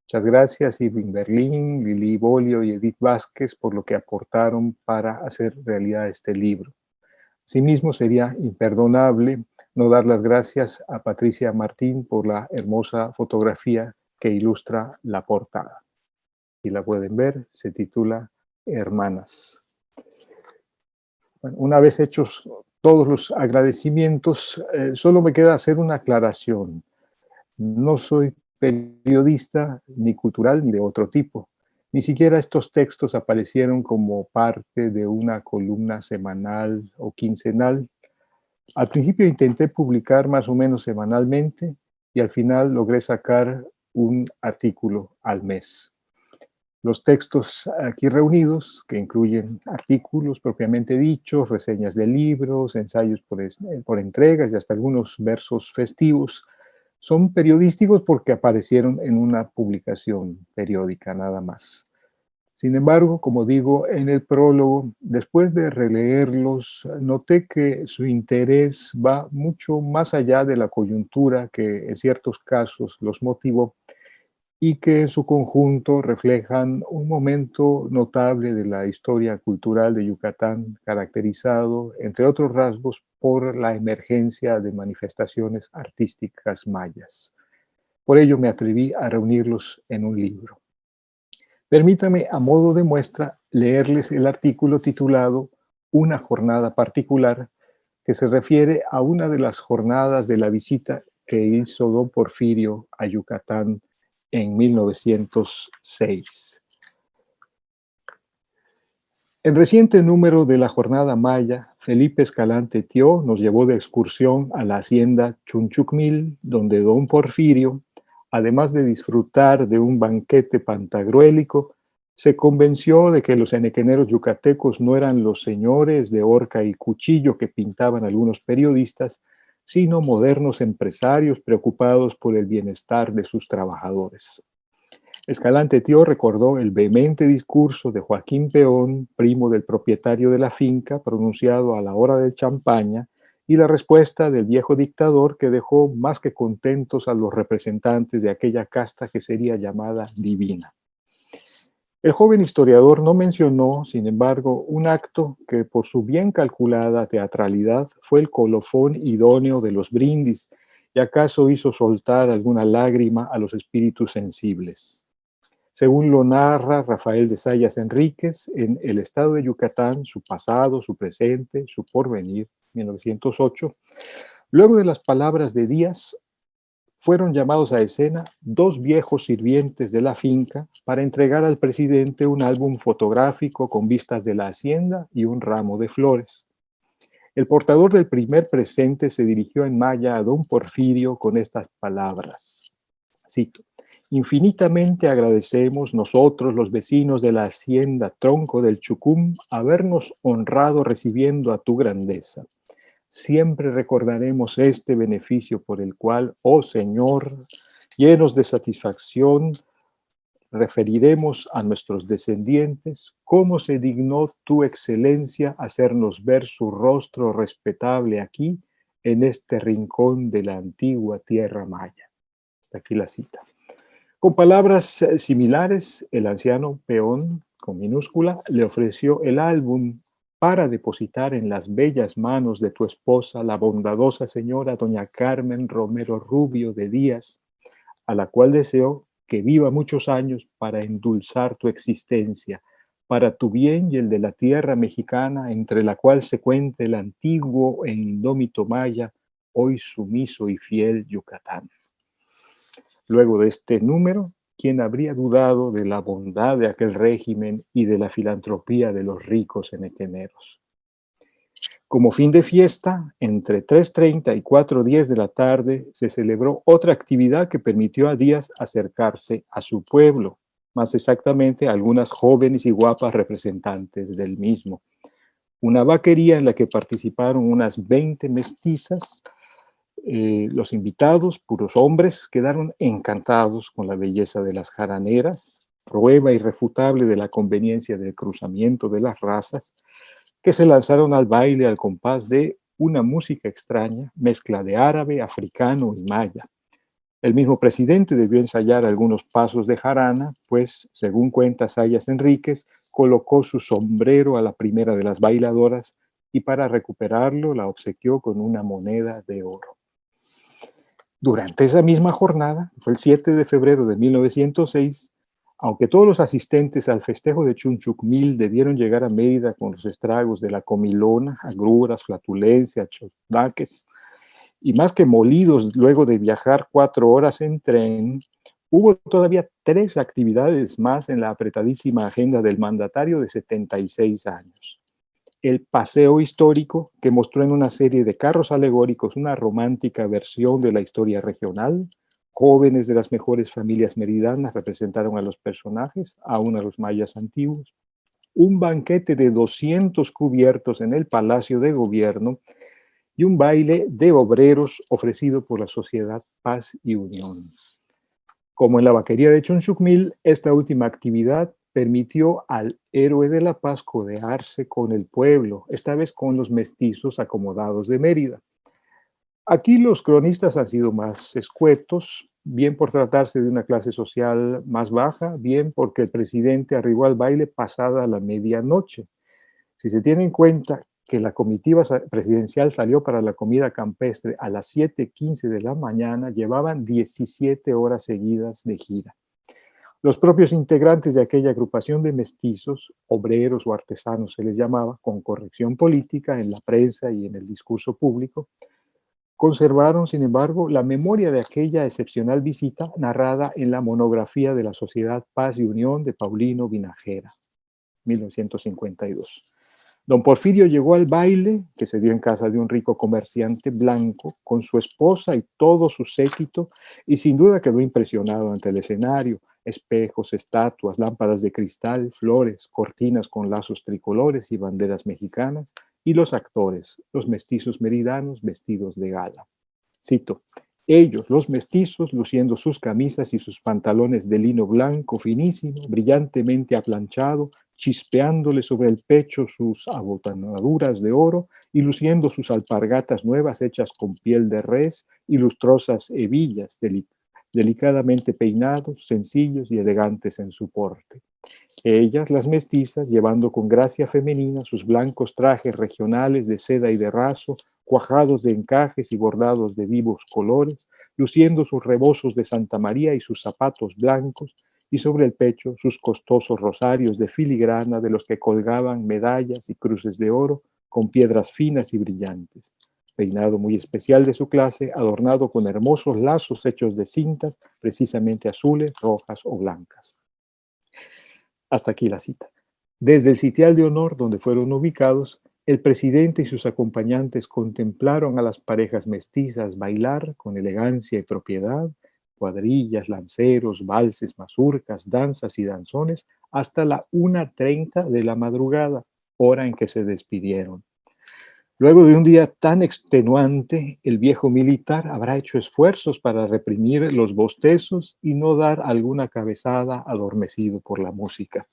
B: Muchas gracias, Irving Berlín, Lili Bolio y Edith Vázquez por lo que aportaron para hacer realidad este libro. Asimismo, sería imperdonable no dar las gracias a Patricia Martín por la hermosa fotografía que ilustra la portada. Si la pueden ver, se titula Hermanas. Bueno, una vez hechos todos los agradecimientos, solo me queda hacer una aclaración. No soy periodista ni cultural ni de otro tipo. Ni siquiera estos textos aparecieron como parte de una columna semanal o quincenal. Al principio intenté publicar más o menos semanalmente y al final logré sacar un artículo al mes. Los textos aquí reunidos, que incluyen artículos propiamente dichos, reseñas de libros, ensayos por entregas y hasta algunos versos festivos, son periodísticos porque aparecieron en una publicación periódica nada más. Sin embargo, como digo en el prólogo, después de releerlos, noté que su interés va mucho más allá de la coyuntura que en ciertos casos los motivó y que en su conjunto reflejan un momento notable de la historia cultural de Yucatán, caracterizado, entre otros rasgos, por la emergencia de manifestaciones artísticas mayas. Por ello me atreví a reunirlos en un libro. Permítame, a modo de muestra, leerles el artículo titulado Una jornada particular, que se refiere a una de las jornadas de la visita que hizo don Porfirio a Yucatán en 1906. El reciente número de la Jornada Maya, Felipe Escalante Tió nos llevó de excursión a la hacienda Chunchucmil, donde don Porfirio, además de disfrutar de un banquete pantagruélico, se convenció de que los henequeneros yucatecos no eran los señores de horca y cuchillo que pintaban algunos periodistas, sino modernos empresarios preocupados por el bienestar de sus trabajadores. Escalante Tió recordó el vehemente discurso de Joaquín Peón, primo del propietario de la finca, pronunciado a la hora de champaña y la respuesta del viejo dictador que dejó más que contentos a los representantes de aquella casta que sería llamada divina. El joven historiador no mencionó, sin embargo, un acto que por su bien calculada teatralidad fue el colofón idóneo de los brindis y acaso hizo soltar alguna lágrima a los espíritus sensibles. Según lo narra Rafael de Zayas Enríquez, en El estado de Yucatán, su pasado, su presente, su porvenir, 1908, luego de las palabras de Díaz, fueron llamados a escena dos viejos sirvientes de la finca para entregar al presidente un álbum fotográfico con vistas de la hacienda y un ramo de flores. El portador del primer presente se dirigió en maya a don Porfirio con estas palabras, cito: infinitamente agradecemos nosotros los vecinos de la hacienda Tronco del Chucum habernos honrado recibiendo a tu grandeza. Siempre recordaremos este beneficio por el cual, oh Señor, llenos de satisfacción, referiremos a nuestros descendientes cómo se dignó tu excelencia hacernos ver su rostro respetable aquí, en este rincón de la antigua tierra maya. Hasta aquí la cita. Con palabras similares, el anciano peón, con minúscula, le ofreció el álbum para depositar en las bellas manos de tu esposa, la bondadosa señora doña Carmen Romero Rubio de Díaz, a la cual deseo que viva muchos años para endulzar tu existencia, para tu bien y el de la tierra mexicana, entre la cual se cuenta el antiguo e indómito maya, hoy sumiso y fiel Yucatán. Luego de este número, ¿quién habría dudado de la bondad de aquel régimen y de la filantropía de los ricos enequeneros? Como fin de fiesta, entre 3:30 y 4:10 de la tarde, se celebró otra actividad que permitió a Díaz acercarse a su pueblo, más exactamente a algunas jóvenes y guapas representantes del mismo. Una vaquería en la que participaron unas 20 mestizas. Los invitados, puros hombres, quedaron encantados con la belleza de las jaraneras, prueba irrefutable de la conveniencia del cruzamiento de las razas, que se lanzaron al baile al compás de una música extraña, mezcla de árabe, africano y maya. El mismo presidente debió ensayar algunos pasos de jarana, pues, según cuenta Zayas Enríquez, colocó su sombrero a la primera de las bailadoras y para recuperarlo la obsequió con una moneda de oro. Durante esa misma jornada, fue el 7 de febrero de 1906, aunque todos los asistentes al festejo de Chunchucmil debieron llegar a Mérida con los estragos de la comilona, agruras, flatulencia, chodaques, y más que molidos luego de viajar 4 horas en tren, hubo todavía 3 actividades más en la apretadísima agenda del mandatario de 76 años. El paseo histórico, que mostró en una serie de carros alegóricos una romántica versión de la historia regional. Jóvenes de las mejores familias meridanas representaron a los personajes, aún a los mayas antiguos. Un banquete de 200 cubiertos en el Palacio de Gobierno y un baile de obreros ofrecido por la Sociedad Paz y Unión. Como en la vaquería de Chunchucmil, esta última actividad permitió al héroe de la paz codearse con el pueblo, esta vez con los mestizos acomodados de Mérida. Aquí los cronistas han sido más escuetos, bien por tratarse de una clase social más baja, bien porque el presidente arribó al baile pasada la medianoche. Si se tiene en cuenta que la comitiva presidencial salió para la comida campestre a las 7:15 de la mañana, llevaban 17 horas seguidas de gira. Los propios integrantes de aquella agrupación de mestizos, obreros o artesanos se les llamaba, con corrección política en la prensa y en el discurso público, conservaron, sin embargo, la memoria de aquella excepcional visita narrada en la monografía de la Sociedad Paz y Unión de Paulino Vinajera, 1952. Don Porfirio llegó al baile, que se dio en casa de un rico comerciante blanco, con su esposa y todo su séquito, y sin duda quedó impresionado ante el escenario: espejos, estatuas, lámparas de cristal, flores, cortinas con lazos tricolores y banderas mexicanas, y los actores, los mestizos meridanos vestidos de gala. Cito: ellos, los mestizos, luciendo sus camisas y sus pantalones de lino blanco finísimo, brillantemente aplanchado, chispeándole sobre el pecho sus abotonaduras de oro y luciendo sus alpargatas nuevas hechas con piel de res y lustrosas hebillas, delicadamente peinados, sencillos y elegantes en su porte. Ellas, las mestizas, llevando con gracia femenina sus blancos trajes regionales de seda y de raso, cuajados de encajes y bordados de vivos colores, luciendo sus rebozos de Santa María y sus zapatos blancos, y sobre el pecho sus costosos rosarios de filigrana de los que colgaban medallas y cruces de oro con piedras finas y brillantes. Peinado muy especial de su clase, adornado con hermosos lazos hechos de cintas, precisamente azules, rojas o blancas. Hasta aquí la cita. Desde el sitial de honor donde fueron ubicados, el presidente y sus acompañantes contemplaron a las parejas mestizas bailar con elegancia y propiedad, cuadrillas, lanceros, valses, mazurcas, danzas y danzones, hasta la 1:30 de la madrugada, hora en que se despidieron. Luego de un día tan extenuante, el viejo militar habrá hecho esfuerzos para reprimir los bostezos y no dar alguna cabezada adormecido por la música.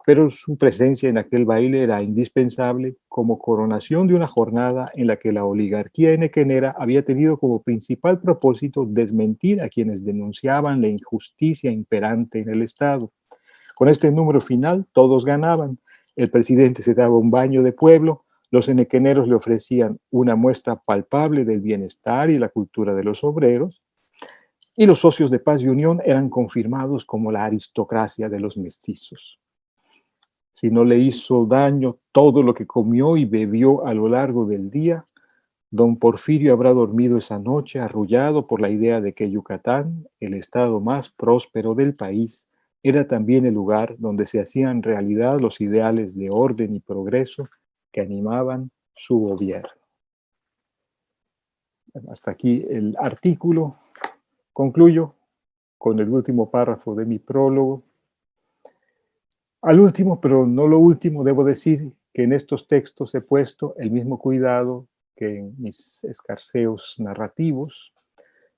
B: Pero su presencia en aquel baile era indispensable como coronación de una jornada en la que la oligarquía enequenera había tenido como principal propósito desmentir a quienes denunciaban la injusticia imperante en el Estado. Con este número final, todos ganaban. El presidente se daba un baño de pueblo, los enequeneros le ofrecían una muestra palpable del bienestar y la cultura de los obreros, y los socios de paz y unión eran confirmados como la aristocracia de los mestizos. Si no le hizo daño todo lo que comió y bebió a lo largo del día, don Porfirio habrá dormido esa noche arrullado por la idea de que Yucatán, el estado más próspero del país, era también el lugar donde se hacían realidad los ideales de orden y progreso que animaban su gobierno. Hasta aquí el artículo. Concluyo con el último párrafo de mi prólogo. Al último, pero no lo último, debo decir que en estos textos he puesto el mismo cuidado que en mis escarceos narrativos.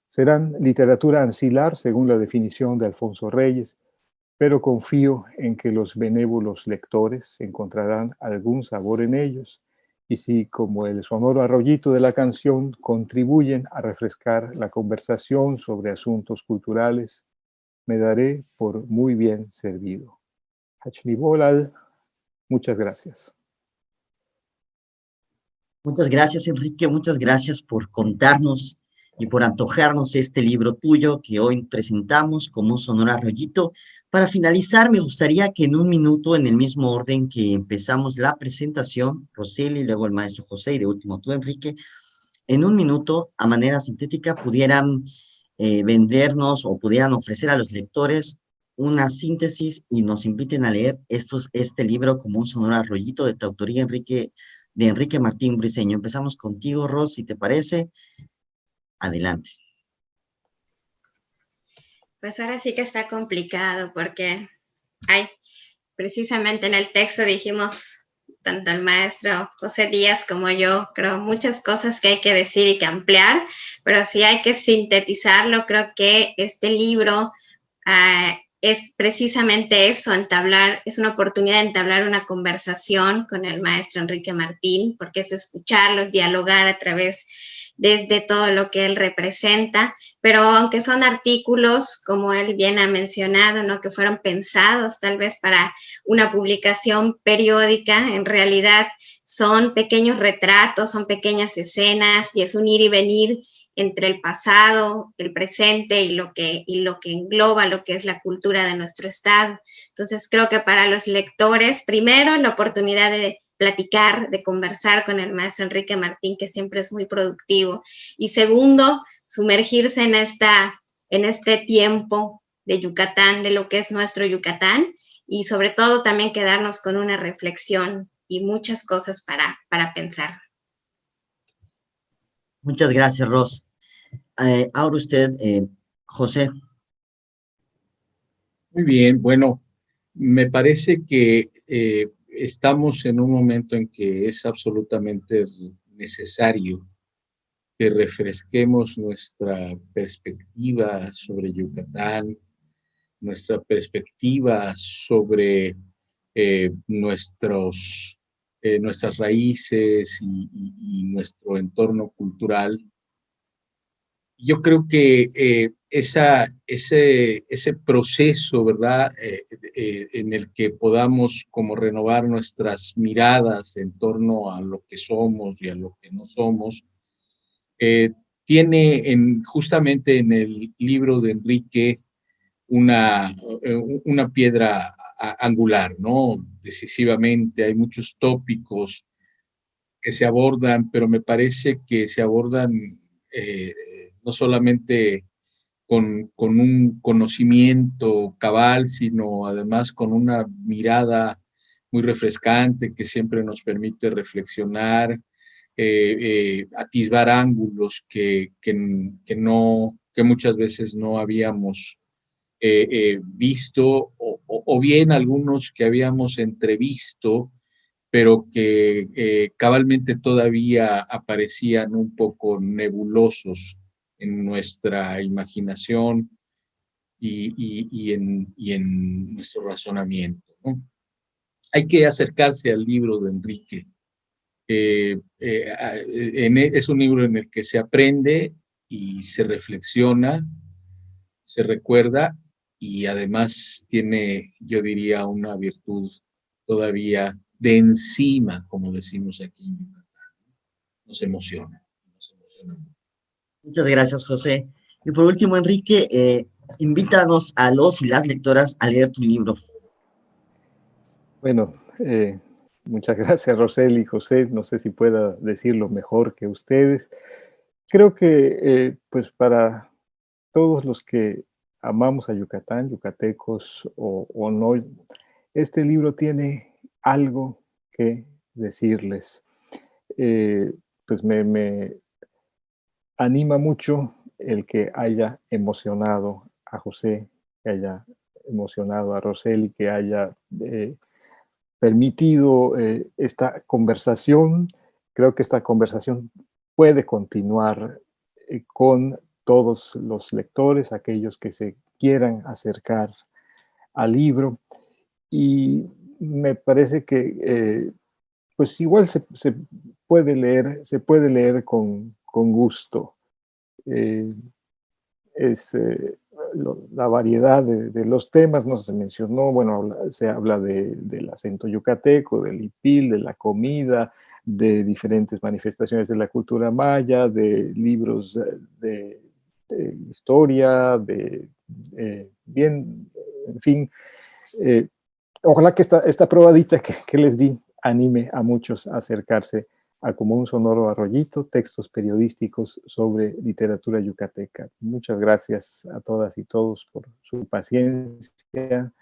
B: Serán literatura ancilar, según la definición de Alfonso Reyes, pero confío en que los benévolos lectores encontrarán algún sabor en ellos, y si, como el sonoro arroyito de la canción, contribuyen a refrescar la conversación sobre asuntos culturales, me daré por muy bien servido. Hachnibolal, muchas gracias.
A: Muchas gracias, Enrique. Muchas gracias por contarnos y por antojarnos este libro tuyo que hoy presentamos como un sonoro arroyito. Para finalizar, me gustaría que en un minuto, en el mismo orden que empezamos la presentación, Roseli, luego el maestro José y de último tú, Enrique, en un minuto, a manera sintética, pudieran vendernos o pudieran ofrecer a los lectores una síntesis y nos inviten a leer este libro como un sonoro arroyito de tu autoría, de Enrique Martín Briceño. Empezamos contigo, Ros, si te parece. Adelante.
C: Pues ahora sí que está complicado porque precisamente en el texto dijimos, tanto el maestro José Díaz como yo, creo muchas cosas que hay que decir y que ampliar, pero si hay que sintetizarlo, creo que este libro es precisamente eso, es una oportunidad de entablar una conversación con el maestro Enrique Martín, porque es escucharlos, dialogar a través desde todo lo que él representa, pero aunque son artículos, como él bien ha mencionado, ¿no?, que fueron pensados tal vez para una publicación periódica, en realidad son pequeños retratos, son pequeñas escenas y es un ir y venir entre el pasado, el presente y lo que engloba lo que es la cultura de nuestro estado. Entonces creo que para los lectores, primero, la oportunidad de platicar, de conversar con el maestro Enrique Martín, que siempre es muy productivo. Y segundo, sumergirse en este tiempo de Yucatán, de lo que es nuestro Yucatán, y sobre todo también quedarnos con una reflexión y muchas cosas para pensar.
A: Muchas gracias, Ros. Ahora usted, José.
D: Muy bien, bueno, me parece que estamos en un momento en que es absolutamente necesario que refresquemos nuestra perspectiva sobre Yucatán, nuestra perspectiva sobre nuestras raíces y nuestro entorno cultural. Yo creo que ese proceso, ¿verdad?, en el que podamos como renovar nuestras miradas en torno a lo que somos y a lo que no somos, tiene justamente en el libro de Enrique una piedra angular, ¿no? Decisivamente, hay muchos tópicos que se abordan, pero me parece que se abordan no solamente con un conocimiento cabal, sino además con una mirada muy refrescante que siempre nos permite reflexionar, atisbar ángulos que muchas veces no habíamos visto, o bien algunos que habíamos entrevisto, pero que cabalmente todavía aparecían un poco nebulosos en nuestra imaginación y en nuestro razonamiento, ¿no? Hay que acercarse al libro de Enrique. Es un libro en el que se aprende y se reflexiona, se recuerda, y además tiene, yo diría, una virtud todavía de encima, como decimos aquí en Yucatán. Nos emociona mucho.
A: Muchas gracias, José. Y por último, Enrique, invítanos a los y las lectoras a leer tu libro.
B: Bueno, muchas gracias, Roseli y José. No sé si pueda decirlo mejor que ustedes. Creo que, pues, para todos los que amamos a Yucatán, yucatecos o no, este libro tiene algo que decirles. Pues me anima mucho el que haya emocionado a José, que haya emocionado a Roseli, que haya permitido esta conversación. Creo que esta conversación puede continuar con todos los lectores, aquellos que se quieran acercar al libro. Y me parece que pues igual se puede leer con gusto. La variedad de los temas, no se mencionó, bueno, se habla del acento yucateco, del hipil, de la comida, de diferentes manifestaciones de la cultura maya, de libros de historia, en fin, ojalá que esta probadita que les di anime a muchos a acercarse a Como un Sonoro Arroyito, textos periodísticos sobre literatura yucateca. Muchas gracias a todas y todos por su paciencia,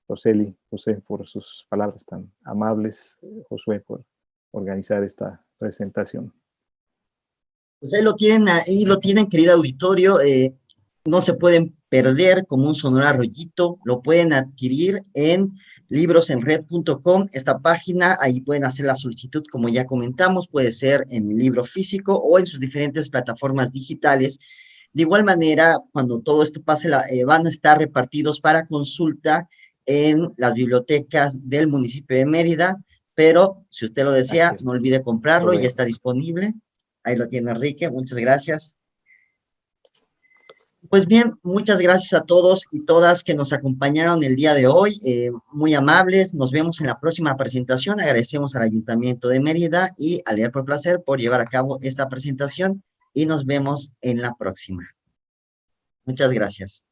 B: Roseli, José, por sus palabras tan amables, Josué, por organizar esta presentación.
A: Pues ahí lo tienen, querido auditorio. No se pueden perder Como un Sonoro Arroyito. Lo pueden adquirir en librosenred.com, esta página. Ahí pueden hacer la solicitud, como ya comentamos, puede ser en libro físico o en sus diferentes plataformas digitales. De igual manera, cuando todo esto pase, van a estar repartidos para consulta en las bibliotecas del municipio de Mérida, pero si usted lo desea, no olvide comprarlo, ya está disponible. Ahí lo tiene Enrique, muchas gracias. Pues bien, muchas gracias a todos y todas que nos acompañaron el día de hoy, muy amables. Nos vemos en la próxima presentación. Agradecemos al Ayuntamiento de Mérida y a Leer por Placer por llevar a cabo esta presentación y nos vemos en la próxima. Muchas gracias.